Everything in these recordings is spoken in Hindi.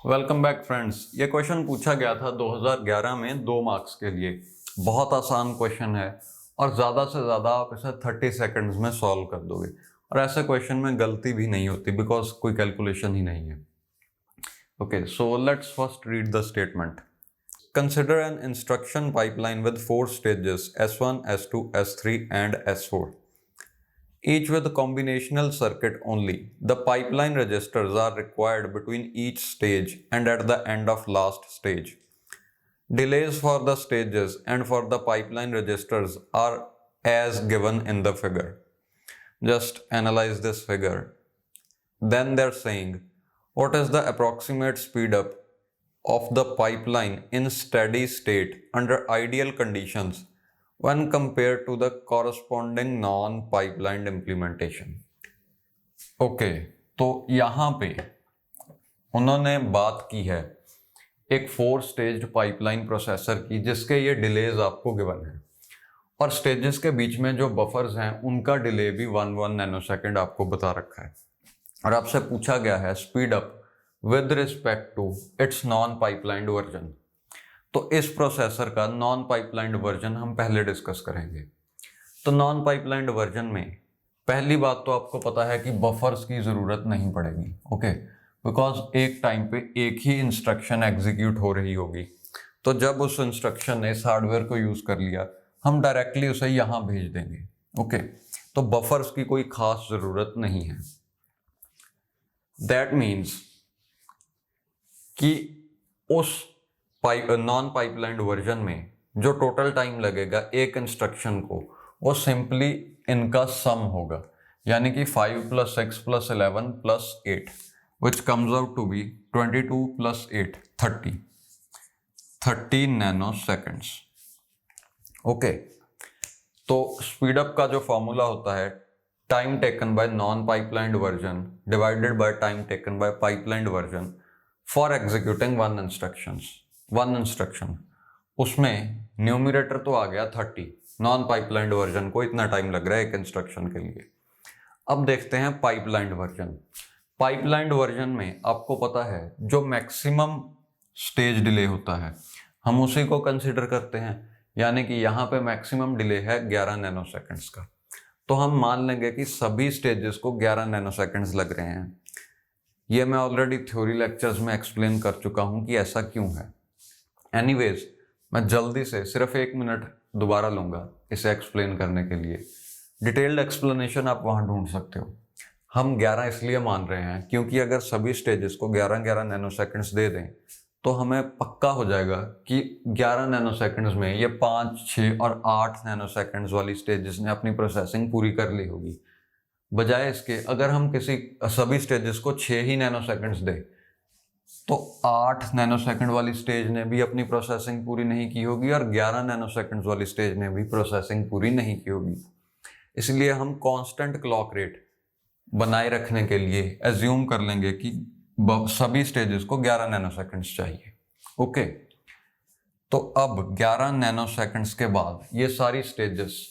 Welcome back friends. ये क्वेश्चन पूछा गया था 2011 में 2 मार्क्स के लिए। बहुत आसान क्वेश्चन है और ज़्यादा से ज़्यादा आप इसे 30 सेकंड्स में सॉल्व कर दोगे और ऐसे क्वेश्चन में गलती भी नहीं होती बिकॉज कोई कैलकुलेशन ही नहीं है। Okay, so let's first read the statement. Consider an instruction pipeline with 4 stages S1, S2, S3 and S4. Each with combinational circuit only. The pipeline registers are required between each stage and at the end of last stage. Delays for the stages and for the pipeline registers are as given in the figure. Just analyze this figure. Then they're saying, what is the approximate speed up of the pipeline in steady state under ideal conditions when compared to the corresponding non-pipelined implementation. Okay, तो यहाँ पे उन्होंने बात की है एक 4 स्टेज पाइपलाइन प्रोसेसर की जिसके ये डिलेज आपको गिवन है और स्टेजेस के बीच में जो बफर्स हैं उनका डिले भी 1 नैनोसेकंड आपको बता रखा है और आपसे पूछा गया है speed up with respect to its non pipelined version. तो इस प्रोसेसर का नॉन पाइपलाइंड वर्जन हम पहले डिस्कस करेंगे। तो नॉन पाइपलाइंड वर्जन में पहली बात तो आपको पता है कि बफर्स की ज़रूरत नहीं पड़ेगी। ओके, बिकॉज एक टाइम पे एक ही इंस्ट्रक्शन एग्जीक्यूट हो रही होगी। तो जब उस इंस्ट्रक्शन ने इस हार्डवेयर को यूज़ कर लिया हम डायरेक्टली उसे यहाँ भेज देंगे। ओके, तो बफर्स की कोई खास ज़रूरत नहीं है। दैट मीन्स कि उस नॉन पाइपलाइंड वर्जन में जो टोटल टाइम लगेगा एक इंस्ट्रक्शन को वो सिंपली इनका सम होगा, यानी कि 5 + 6 + 11 + 8 which comes out to be 22 + 8 30 nanoseconds. Okay, तो स्पीडअप का जो फॉर्मूला होता है time taken by non pipelined version divided by time taken by pipelined version for executing one instruction. उसमें न्यूमरेटर तो आ गया 30, नॉन पाइपलाइंड वर्जन को इतना टाइम लग रहा है एक इंस्ट्रक्शन के लिए। अब देखते हैं पाइपलाइंड वर्जन। पाइपलाइंड वर्जन में आपको पता है जो मैक्सिमम स्टेज डिले होता है हम उसी को कंसिडर करते हैं, यानी कि यहाँ पे मैक्सिमम डिले है 11 नैनो सेकेंड्स का। तो हम मान लेंगे कि सभी स्टेजेस को 11 नैनो सेकेंड्स लग रहे हैं। ये मैं ऑलरेडी थ्योरी लेक्चर्स में एक्सप्लेन कर चुका हूँ कि ऐसा क्यों है। एनीवेज, मैं जल्दी से सिर्फ 1 मिनट दोबारा लूँगा इसे एक्सप्लेन करने के लिए। डिटेल्ड एक्सप्लेनेशन आप वहाँ ढूंढ सकते हो। हम 11 इसलिए मान रहे हैं क्योंकि अगर सभी स्टेजेस को 11 नैनो सेकेंड्स दे दें तो हमें पक्का हो जाएगा कि 11 नैनो सेकेंड्स में ये 5, 6 और 8 नैनो सेकेंड्स वाली स्टेजेस ने अपनी प्रोसेसिंग पूरी कर ली होगी। बजाय इसके अगर हम सभी स्टेजेस को 6 ही नैनो सेकेंड्स दें तो 8 नैनो सेकंड वाली स्टेज ने भी अपनी प्रोसेसिंग पूरी नहीं की होगी और 11 नैनो सेकंड वाली स्टेज ने भी प्रोसेसिंग पूरी नहीं की होगी। इसलिए हम कांस्टेंट क्लॉक रेट बनाए रखने के लिए एज्यूम कर लेंगे कि सभी स्टेजेस को 11 नैनो सेकंड्स चाहिए। ओके, तो अब 11 नैनो सेकंड्स के बाद ये सारी स्टेजेस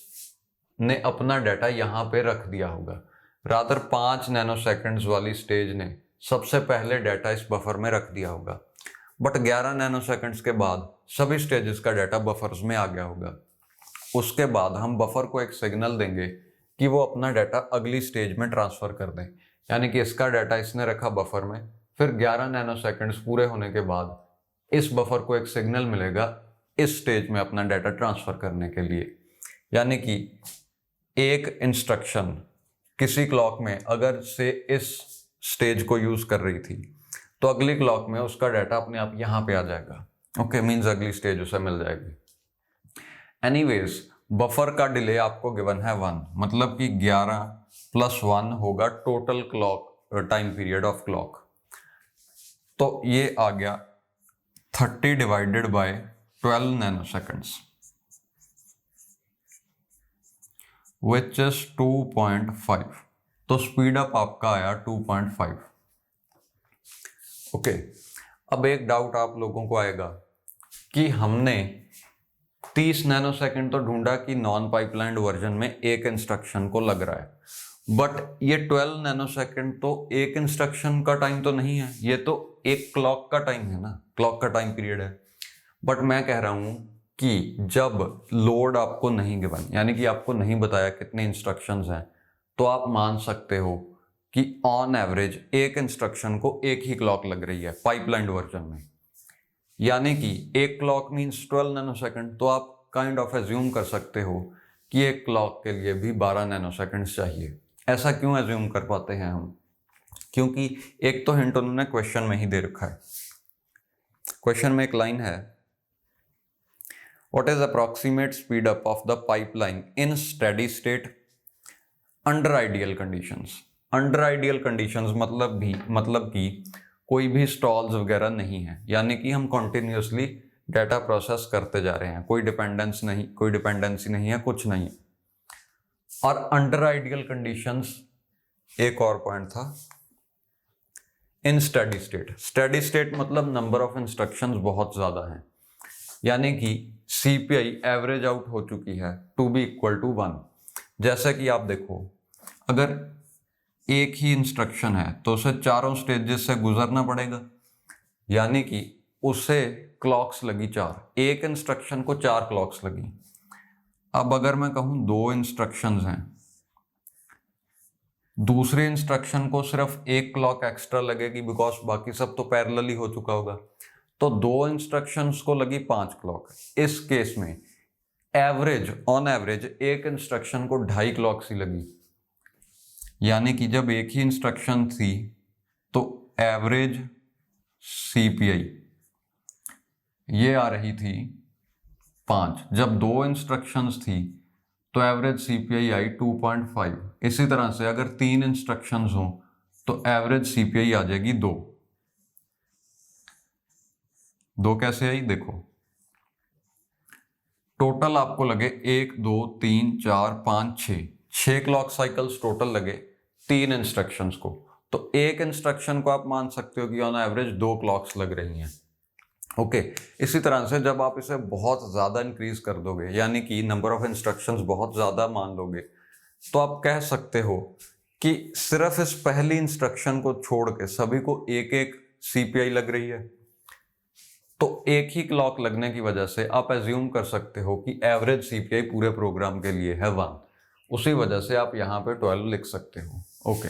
ने अपना डाटा यहाँ पे रख दिया होगा। रादर 5 नैनो सेकंड्स वाली स्टेज ने सबसे पहले डाटा इस बफर में रख दिया होगा, बट 11 नैनो सेकंड्स के बाद सभी स्टेजेस का डाटा बफर्स में आ गया होगा। उसके बाद हम बफर को एक सिग्नल देंगे कि वो अपना डाटा अगली स्टेज में ट्रांसफ़र कर दें, यानी कि इसका डाटा इसने रखा बफर में, फिर 11 नैनो सेकंड्स पूरे होने के बाद इस बफर को एक सिग्नल मिलेगा इस स्टेज में अपना डाटा ट्रांसफ़र करने के लिए। यानी कि एक इंस्ट्रक्शन किसी क्लॉक में अगर से इस स्टेज को यूज कर रही थी तो अगली क्लॉक में उसका डाटा अपने आप यहाँ पे आ जाएगा। ओके, मीन्स अगली स्टेज उसे मिल जाएगी। एनीवेज, बफर का डिले आपको गिवन है 1, मतलब कि 11 + 1 होगा total clock time period of clock. तो ये आ गया 30 divided by 12 nano seconds which is 2.5। तो स्पीड अप आपका आया 2.5। ओके, अब एक डाउट आप लोगों को आएगा कि हमने 30 नैनो सेकंड तो ढूंढा कि नॉन पाइपलाइंड वर्जन में एक इंस्ट्रक्शन को लग रहा है, बट ये 12 नैनो सेकंड तो एक इंस्ट्रक्शन का टाइम तो नहीं है, ये तो एक क्लॉक का टाइम है ना, क्लॉक का टाइम पीरियड है। बट मैं कह रहा हूं कि जब लोड आपको नहीं गिवन, यानी कि आपको नहीं बताया कितने इंस्ट्रक्शंस हैं, तो आप मान सकते हो कि ऑन एवरेज एक इंस्ट्रक्शन को एक ही क्लॉक लग रही है पाइपलाइन वर्जन में। यानी कि एक क्लॉक मीन्स 12 नैनोसेकंड, तो आप काइंड ऑफ एज्यूम कर सकते हो कि एक क्लॉक के लिए भी 12 नैनोसेकंड्स चाहिए। ऐसा क्यों एज्यूम कर पाते हैं हम? क्योंकि एक तो हिंट उन्होंने क्वेश्चन में ही दे रखा है। क्वेश्चन में एक लाइन है, what is approximate speed up of the pipeline in steady state under ideal conditions. Under ideal conditions मतलब कि कोई भी स्टॉल्स वगैरह नहीं है, यानी कि हम कॉन्टिन्यूसली डाटा प्रोसेस करते जा रहे हैं, कोई डिपेंडेंसी नहीं है, कुछ नहीं। और अंडर आइडियल कंडीशंस, एक और पॉइंट था, इन स्टेडी स्टेट। स्टेडी स्टेट मतलब नंबर ऑफ इंस्ट्रक्शंस बहुत ज़्यादा हैं, यानी कि सीपीआई एवरेज आउट हो चुकी है टू बी इक्वल टू 1। जैसा कि आप देखो, अगर एक ही इंस्ट्रक्शन है तो उसे चारों स्टेजेस से गुजरना पड़ेगा, यानी कि उसे क्लॉक्स लगी 4, एक इंस्ट्रक्शन को 4 क्लॉक्स लगी। अब अगर मैं कहूँ 2 इंस्ट्रक्शंस हैं, दूसरे इंस्ट्रक्शन को सिर्फ एक क्लॉक एक्स्ट्रा लगेगी बिकॉज बाकी सब तो पैरेलली हो चुका होगा, तो 2 इंस्ट्रक्शंस को लगी 5 क्लॉक। इस केस में ऑन एवरेज एक इंस्ट्रक्शन को 2.5 क्लॉक्स ही लगी, यानी कि जब एक ही इंस्ट्रक्शन थी तो एवरेज सीपीआई ये आ रही थी 5। जब 2 इंस्ट्रक्शंस थी तो एवरेज सीपीआई आई 2.5। इसी तरह से अगर 3 इंस्ट्रक्शंस हो तो एवरेज सीपीआई आ जाएगी 2। कैसे आई देखो, टोटल आपको लगे 1 2 3 4 5 6 क्लॉक साइकिल्स टोटल लगे 3 इंस्ट्रक्शंस को। तो एक इंस्ट्रक्शन को आप मान सकते हो कि ऑन एवरेज 2 क्लॉक्स लग रही हैं। ओके, इसी तरह से जब आप इसे बहुत ज़्यादा इंक्रीज कर दोगे, यानी कि नंबर ऑफ इंस्ट्रक्शंस बहुत ज़्यादा मान लोगे, तो आप कह सकते हो कि सिर्फ इस पहली इंस्ट्रक्शन को छोड़ के सभी को एक एक सीपीआई लग रही है। तो एक ही क्लॉक लगने की वजह से आप एज्यूम कर सकते हो कि एवरेज सीपीआई पूरे प्रोग्राम के लिए है 1। उसी वजह से आप यहाँ पे 12 लिख सकते हो। ओके।